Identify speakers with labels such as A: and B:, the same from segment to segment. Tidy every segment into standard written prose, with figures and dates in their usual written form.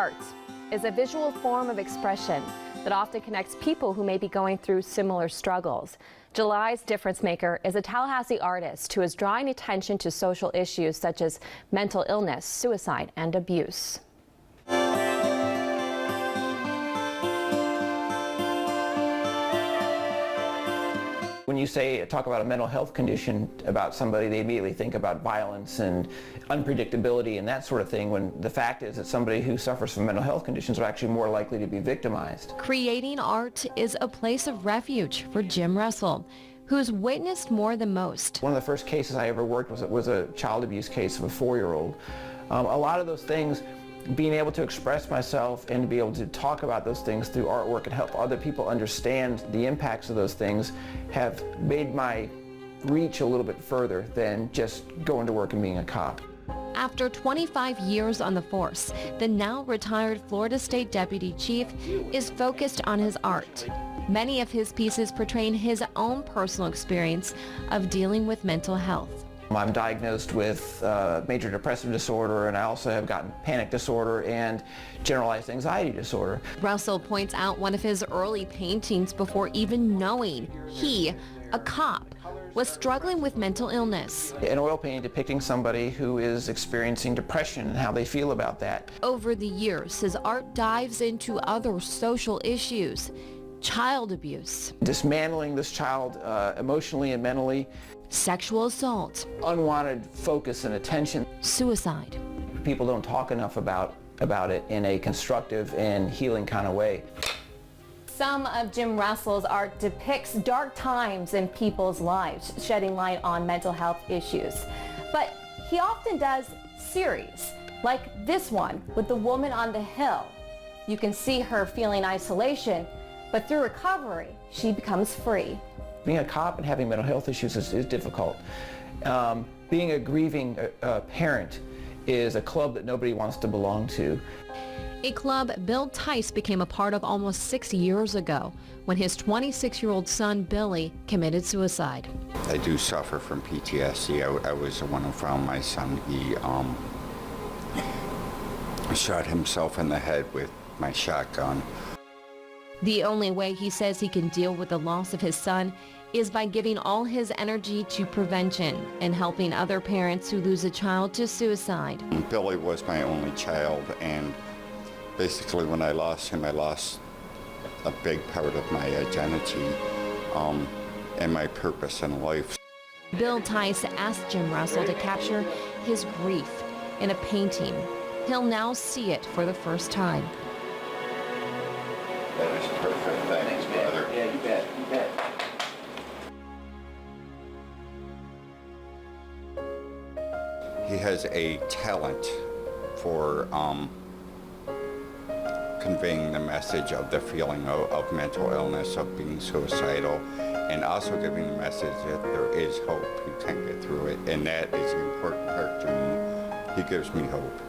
A: Art is a visual form of expression that often connects people who may be going through similar struggles. July's difference maker is a Tallahassee artist who is drawing attention to social issues such as mental illness, suicide, and abuse.
B: When you talk about a mental health condition about somebody, they immediately think about violence and unpredictability and that sort of thing, when the fact is that somebody who suffers from mental health conditions are actually more likely to be victimized.
C: Creating art is a place of refuge for Jim Russell, who's witnessed more than most.
B: One of the first cases I ever worked was a child abuse case of a 4-year-old. A lot of those things, being able to express myself and to be able to talk about those things through artwork and help other people understand the impacts of those things have made my reach a little bit further than just going to work and being a cop.
C: After 25 years on the force, the now retired Florida State Deputy Chief is focused on his art. Many of his pieces portraying his own personal experience of dealing with mental health.
B: I'm diagnosed with major depressive disorder, and I also have gotten panic disorder and generalized anxiety disorder.
C: Russell points out one of his early paintings before even knowing he, a cop, was struggling with mental illness.
B: An oil painting depicting somebody who is experiencing depression and how they feel about that.
C: Over the years, his art dives into other social issues, child abuse,
B: dismantling this child emotionally and mentally,
C: sexual assault,
B: unwanted focus and attention,
C: suicide.
B: People don't talk enough about it in a constructive and healing kind of way.
A: Some of Jim Russell's art depicts dark times in people's lives, shedding light on mental health issues. But he often does series, like this one with the woman on the hill. You can see her feeling isolation, but through recovery, she becomes free.
B: Being a cop and having mental health issues is difficult. Being a grieving parent is a club that nobody wants to belong to.
C: A club Bill Tice became a part of almost 6 years ago when his 26-year-old son, Billy, committed suicide.
D: I do suffer from PTSD. I was the one who found my son. He shot himself in the head with my shotgun.
C: The only way he says he can deal with the loss of his son is by giving all his energy to prevention and helping other parents who lose a child to suicide.
D: Billy was my only child, and basically when I lost him, I lost a big part of my identity and my purpose in life.
C: Bill Tice asked Jim Russell to capture his grief in a painting. He'll now see it for the first time.
D: That is perfect. Thanks, brother.
B: Yeah, you bet. You bet.
D: He has a talent for conveying the message of the feeling of mental illness, of being suicidal, and also giving the message that there is hope. You can get through it, and that is the important part to me. He gives me hope.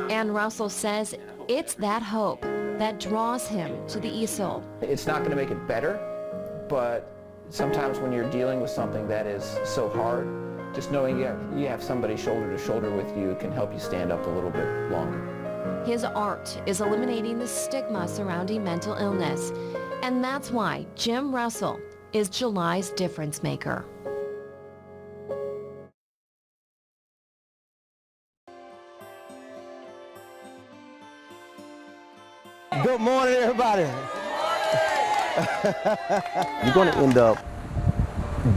C: And Russell says it's that hope that draws him to the easel.
B: It's not going to make it better, but sometimes when you're dealing with something that is so hard, just knowing you have somebody shoulder to shoulder with you can help you stand up a little bit longer.
C: His art is eliminating the stigma surrounding mental illness, and that's why Jim Russell is July's difference maker.
E: Good morning, everybody. You're going to end up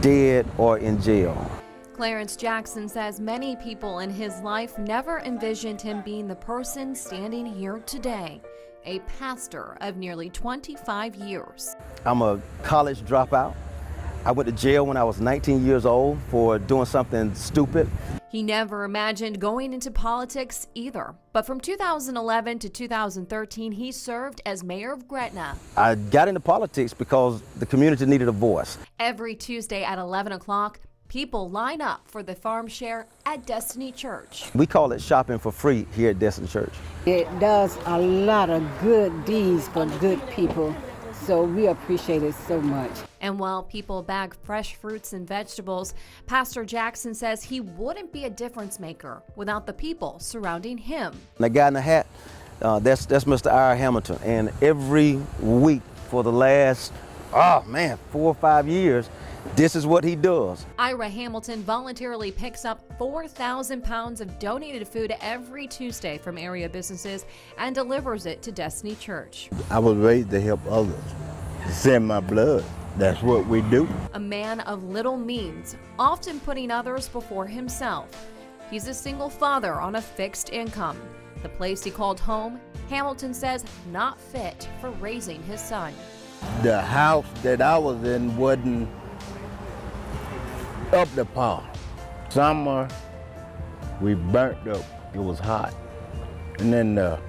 E: dead or in jail.
C: Clarence Jackson says many people in his life never envisioned him being the person standing here today, a pastor of nearly 25 years.
E: I'm a college dropout. I went to jail when I was 19 years old for doing something stupid.
C: He never imagined going into politics either. But from 2011 to 2013, he served as mayor of Gretna.
E: I got into politics because the community needed a voice.
C: Every Tuesday at 11 o'clock, people line up for the farm share at Destiny Church.
E: We call it shopping for free here at Destiny Church.
F: It does a lot of good deeds for good people, so we appreciate it so much.
C: And while people bag fresh fruits and vegetables, Pastor Jackson says he wouldn't be a difference maker without the people surrounding him.
E: The guy in the hat, That's Mr. Ira Hamilton. And every week for the last, 4 or 5 years, this is what he does.
C: Ira Hamilton voluntarily picks up 4,000 pounds of donated food every Tuesday from area businesses and delivers it to Destiny Church.
G: I was raised to help others, to send my blood. That's what we do.
C: A man of little means, often putting others before himself. He's a single father on a fixed income. The place he called home, Hamilton says, not fit for raising his son.
G: The house that I was in wasn't up to par. Summer, we burnt up. It was hot. And then the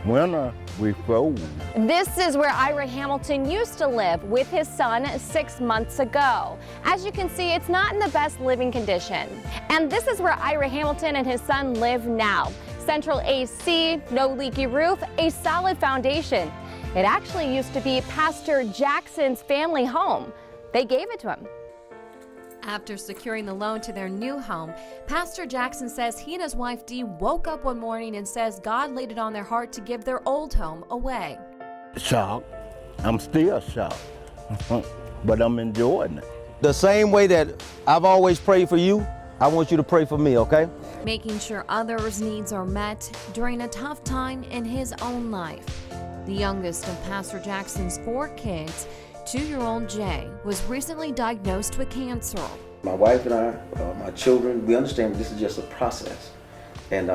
G: winter, we froze.
A: This is where Ira Hamilton used to live with his son 6 months ago. As you can see, it's not in the best living condition. And this is where Ira Hamilton and his son live now. Central AC, no leaky roof, a solid foundation. It actually used to be Pastor Jackson's family home. They gave it to him.
C: After securing the loan to their new home, Pastor Jackson says he and his wife Dee woke up one morning and says God laid it on their heart to give their old home away.
G: Shocked. I'm still shocked, but I'm enjoying it.
E: The same way that I've always prayed for you, I want you to pray for me, okay?
C: Making sure others' needs are met during a tough time in his own life. The youngest of Pastor Jackson's 4 kids, 2-year-old Jay, was recently diagnosed with cancer.
E: My wife and I, my children, we understand this is just a process. And,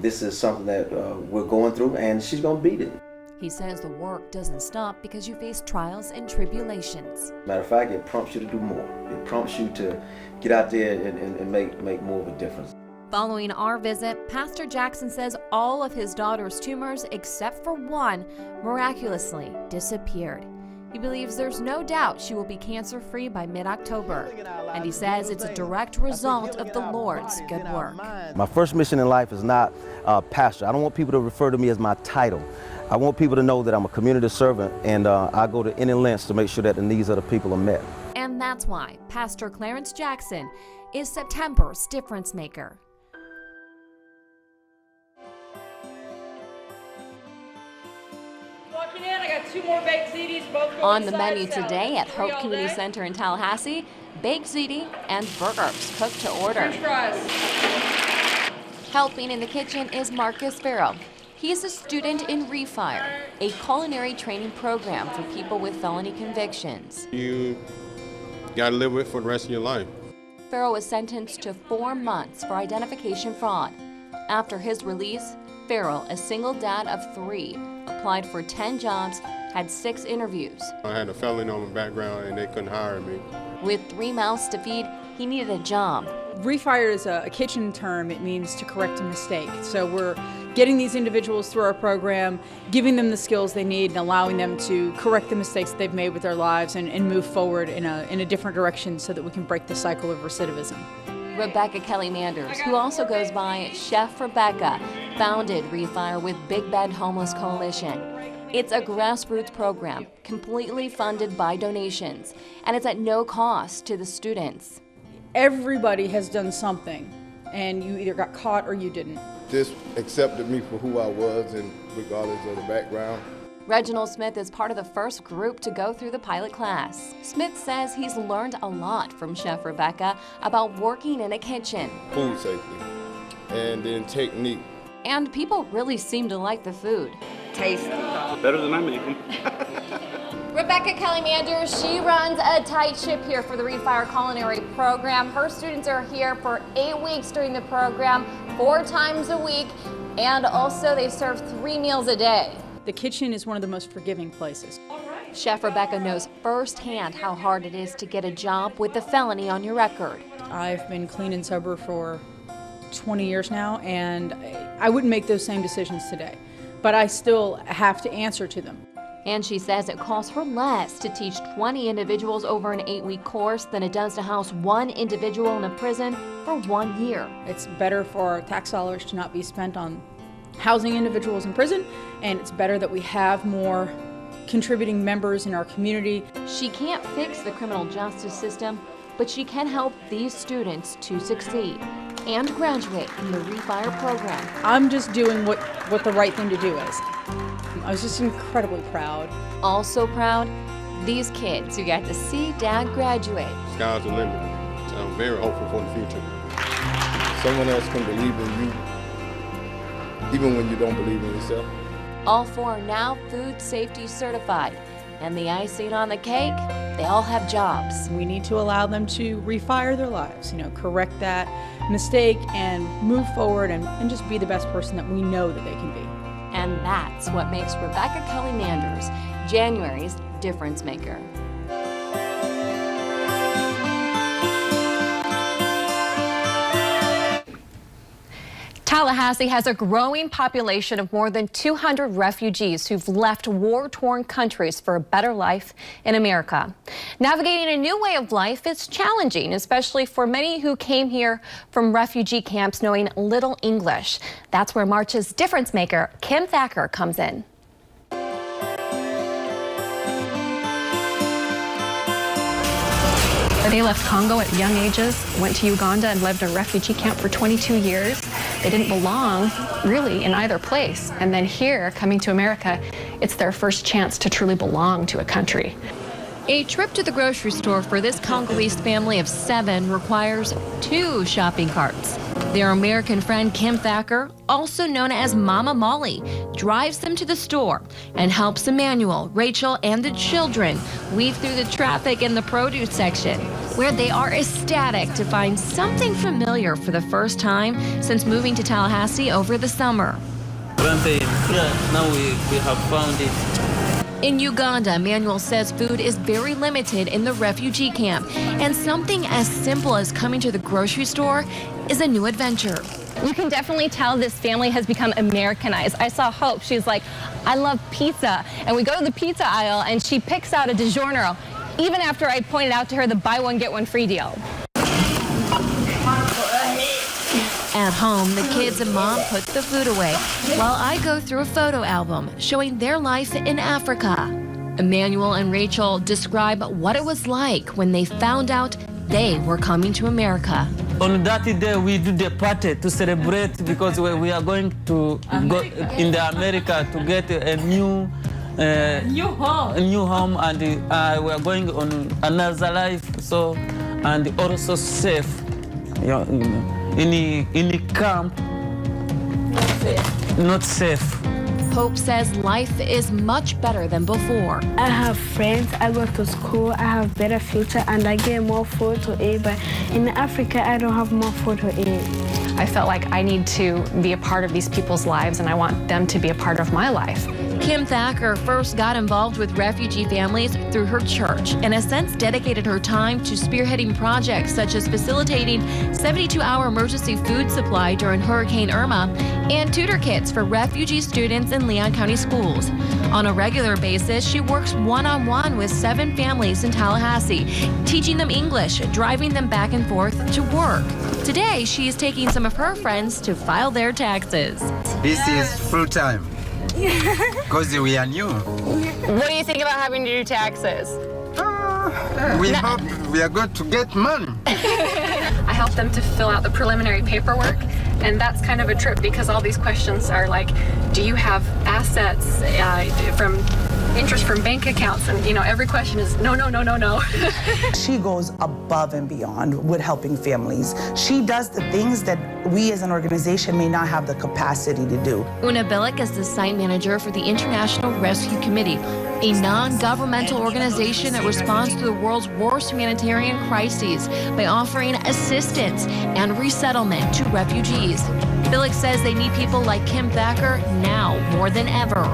E: this is something that we're going through, and she's going to beat it.
C: He says the work doesn't stop because you face trials and tribulations.
E: Matter of fact, it prompts you to do more. It prompts you to get out there and make more of a difference.
C: Following our visit, Pastor Jackson says all of his daughter's tumors, except for one, miraculously disappeared. He believes there's no doubt she will be cancer-free by mid-October. And he says it's a direct result of the Lord's good work.
E: My first mission in life is not pastor. I don't want people to refer to me as my title. I want people to know that I'm a community servant, and I go to any lengths to make sure that the needs of the people are met.
C: And that's why Pastor Clarence Jackson is September's difference maker.
H: Walking in, I got 2 more baked ziti's, both going
C: On the
H: side
C: menu
H: salad.
C: today at
H: 3
C: Hope
H: all
C: Community
H: day.
C: Center in Tallahassee, baked ziti and burgers cooked to order.
H: French fries.
C: Helping in the kitchen is Marcus Farrow. He's a student in Refire, a culinary training program for people with felony convictions.
I: You gotta live with it for the rest of your life.
C: Farrow was sentenced to 4 months for identification fraud. After his release, Farrow, a single dad of 3, applied for 10 jobs, had 6 interviews.
I: I had a felony on my background and they couldn't hire me.
C: With 3 mouths to feed, he needed a job.
J: Refire is a kitchen term. It means to correct a mistake. So we're getting these individuals through our program, giving them the skills they need and allowing them to correct the mistakes that they've made with their lives and move forward in a different direction so that we can break the cycle of recidivism.
C: Rebecca Kelly Manders, who also goes by Chef Rebecca, founded Refire with Big Bed Homeless Coalition. It's a grassroots program completely funded by donations, and it's at no cost to the students.
J: Everybody has done something, and you either got caught or you didn't.
I: Just accepted me for who I was and regardless of the background.
C: Reginald Smith is part of the first group to go through the pilot class. Smith says he's learned a lot from Chef Rebecca about working in a kitchen.
I: Food safety and then technique.
C: And people really seem to like the food.
H: Tasty.
K: Better than I make them.
A: Rebecca Kelly Manders, she runs a tight ship here for the Refire Culinary Program. Her students are here for 8 weeks during the program, 4 times a week, and also they serve 3 meals a day.
J: The kitchen is one of the most forgiving places.
C: Chef Rebecca knows firsthand how hard it is to get a job with a felony on your record.
J: I've been clean and sober for 20 years now, and I wouldn't make those same decisions today, but I still have to answer to them.
C: And she says it costs her less to teach 20 individuals over an 8-week course than it does to house 1 individual in a prison for 1 year.
J: It's better for our tax dollars to not be spent on housing individuals in prison, and it's better that we have more contributing members in our community.
C: She can't fix the criminal justice system, but she can help these students to succeed. and graduate from the Refire program.
J: I'm just doing what the right thing to do is. I was just incredibly proud.
C: Also proud, these kids who got to see Dad graduate.
I: Sky's the limit. I'm very hopeful for the future. Someone else can believe in you, even when you don't believe in yourself.
C: All four are now food safety certified. And the icing on the cake, they all have jobs.
J: We need to allow them to refire their lives, correct that mistake and move forward and just be the best person that we know that they can be.
C: And that's what makes Rebecca Kelly Manders January's difference maker. Tallahassee has a growing population of more than 200 refugees who've left war-torn countries for a better life in America. Navigating a new way of life is challenging, especially for many who came here from refugee camps knowing little English. That's where March's difference maker, Kim Thacker, comes in.
K: They left Congo at young ages, went to Uganda and lived in a refugee camp for 22 years. They didn't belong, really, in either place. And then here, coming to America, it's their first chance to truly belong to a country.
C: A trip to the grocery store for this Congolese family of 7 requires 2 shopping carts. Their American friend Kim Thacker, also known as Mama Molly, drives them to the store and helps Emmanuel, Rachel, and the children weave through the traffic in the produce section, where they are ecstatic to find something familiar for the first time since moving to Tallahassee over the summer.
L: Now we have found it.
C: In Uganda, Emmanuel says food is very limited in the refugee camp, and something as simple as coming to the grocery store is a new adventure.
A: You can definitely tell this family has become Americanized. I saw Hope. She's like, I love pizza. And we go to the pizza aisle, and she picks out a DiGiorno, even after I pointed out to her the buy one, get one free deal.
C: At home, the kids and mom put the food away while I go through a photo album showing their life in Africa. Emmanuel and Rachel describe what it was like when they found out they were coming to America.
L: On that day, we do the party to celebrate because we are going to go in the America to get a new home, and we are going on another life. So, and also safe. In the camp, not safe.
C: Hope says life is much better than before.
M: I have friends, I go to school, I have better future, and I get more food to eat, but in Africa, I don't have more food to eat.
K: I felt like I need to be a part of these people's lives, and I want them to be a part of my life.
C: Kim Thacker first got involved with refugee families through her church and has since dedicated her time to spearheading projects such as facilitating 72-hour emergency food supply during Hurricane Irma and tutor kits for refugee students in Leon County schools. On a regular basis, she works one-on-one with 7 families in Tallahassee, teaching them English, driving them back and forth to work. Today, she is taking some of her friends to file their taxes.
N: This is full-time. Because we are new.
K: What do you think about having to do taxes?
N: We hope we are going to get money.
K: I help them to fill out the preliminary paperwork, and that's kind of a trip because all these questions are like, do you have assets from interest from bank accounts? And every question is no.
O: She goes above and beyond with helping families. She does the things that we as an organization may not have the capacity to do.
C: Una Billick is the site manager for the International Rescue Committee, a non-governmental organization that responds to the world's worst humanitarian crises by offering assistance and resettlement to refugees. Billick says they need people like Kim Thacker now more than ever.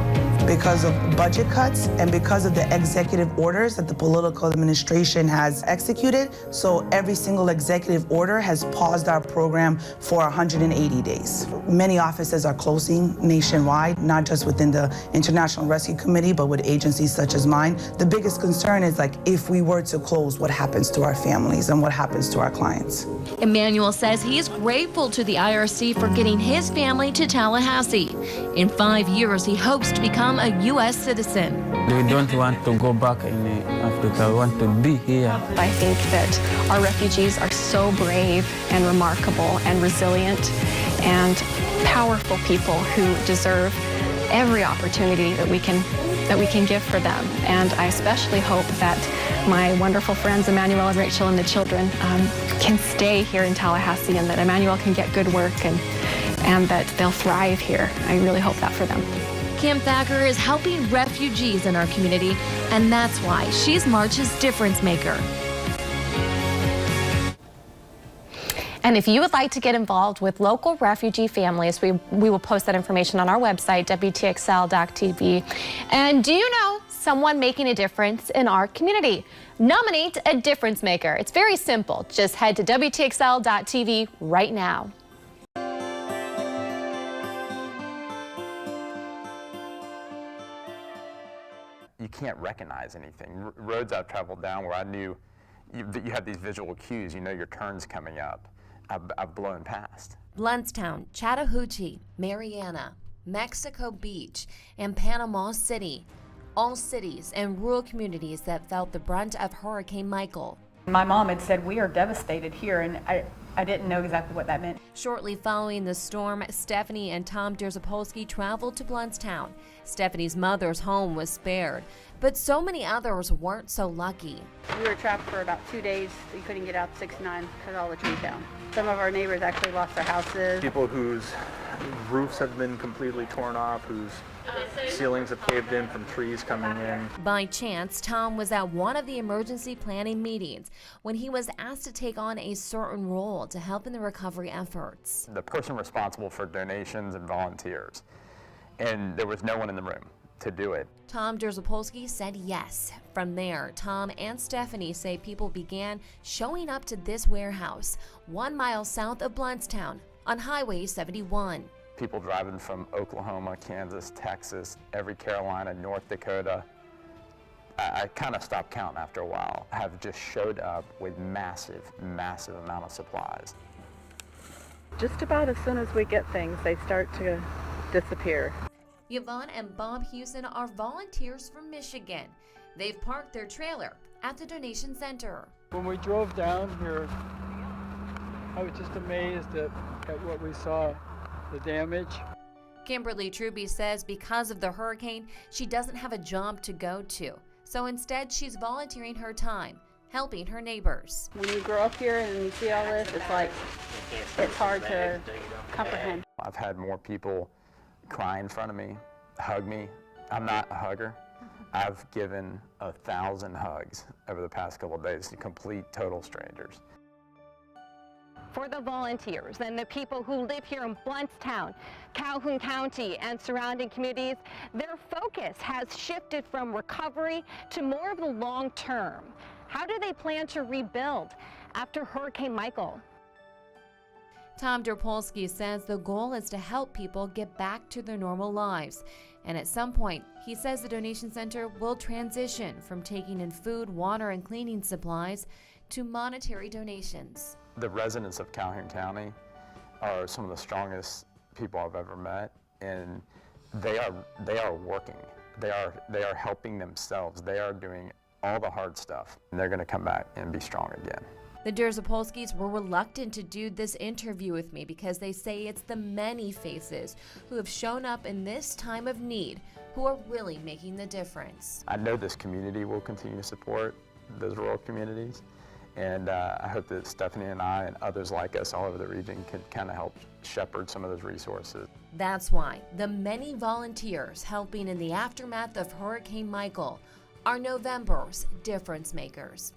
O: Because of budget cuts and because of the executive orders that the political administration has executed, so every single executive order has paused our program for 180 days. Many offices are closing nationwide, not just within the International Rescue Committee, but with agencies such as mine. The biggest concern is if we were to close, what happens to our families and what happens to our clients?
C: Emmanuel says he is grateful to the IRC for getting his family to Tallahassee. In 5 years, he hopes to become a U.S. citizen.
L: We don't want to go back in Africa. Africa. I want to be here.
K: I think that our refugees are so brave and remarkable and resilient and powerful people who deserve every opportunity that we can give for them. And I especially hope that my wonderful friends Emmanuel and Rachel and the children can stay here in Tallahassee, and that Emmanuel can get good work and that they'll thrive here. I really hope that for them.
C: Kim Thacker is helping refugees in our community, and that's why she's March's difference maker.
P: And if you would like to get involved with local refugee families, we will post that information on our website, WTXL.tv. And do you know someone making a difference in our community? Nominate a difference maker. It's very simple. Just head to WTXL.tv right now.
Q: You can't recognize anything. Roads I've traveled down where I knew that you have these visual cues, you know your turn's coming up. I've blown past.
C: Blountstown, Chattahoochee, Mariana, Mexico Beach, and Panama City. All cities and rural communities that felt the brunt of Hurricane Michael.
J: My mom had said, we are devastated here, and I didn't know exactly what that meant.
C: Shortly following the storm, Stephanie and Tom Derzapolsky traveled to Blountstown. Stephanie's mother's home was spared, but so many others weren't so lucky.
R: We were trapped for about 2 days. We couldn't get out 6-9 because all the trees down. Some of our neighbors actually lost their houses.
S: People whose roofs have been completely torn off, whose ceilings have caved in from trees coming in.
C: By chance, Tom was at one of the emergency planning meetings when he was asked to take on a certain role to help in the recovery efforts.
Q: The person responsible for donations and volunteers, and there was no one in the room to do it.
C: Tom Derzapolsky said yes. From there, Tom and Stephanie say people began showing up to this warehouse 1 mile south of Blountstown on Highway 71.
Q: People driving from Oklahoma, Kansas, Texas, every Carolina, North Dakota. I kind of stopped counting after a while. Have just showed up with massive amount of supplies.
T: Just about as soon as we get things, they start to disappear.
C: Yvonne and Bob Houston are volunteers from Michigan. They've parked their trailer at the donation center.
U: When we drove down here, I was just amazed at what we saw, the damage.
C: Kimberly Truby says because of the hurricane, she doesn't have a job to go to. So instead, she's volunteering her time, helping her neighbors.
R: When you grow up here and you see all this, it's hard to comprehend.
Q: I've had more people cry in front of me, hug me. I'm not a hugger. I've given 1,000 hugs over the past couple of days to complete total strangers.
P: For the volunteers and the people who live here in Blountstown, Calhoun County, and surrounding communities, their focus has shifted from recovery to more of the long term. How do they plan to rebuild after Hurricane Michael?
C: Tom Derzapolsky says the goal is to help people get back to their normal lives. And at some point, he says the donation center will transition from taking in food, water, and cleaning supplies to monetary donations.
Q: The residents of Calhoun County are some of the strongest people I've ever met, and they are working. They are helping themselves. They are doing all the hard stuff, and they're going to come back and be strong again.
C: The Derzapolskys were reluctant to do this interview with me because they say it's the many faces who have shown up in this time of need who are really making the difference.
Q: I know this community will continue to support those rural communities, and I hope that Stephanie and I and others like us all over the region can kind of help shepherd some of those resources.
C: That's why the many volunteers helping in the aftermath of Hurricane Michael are November's difference makers.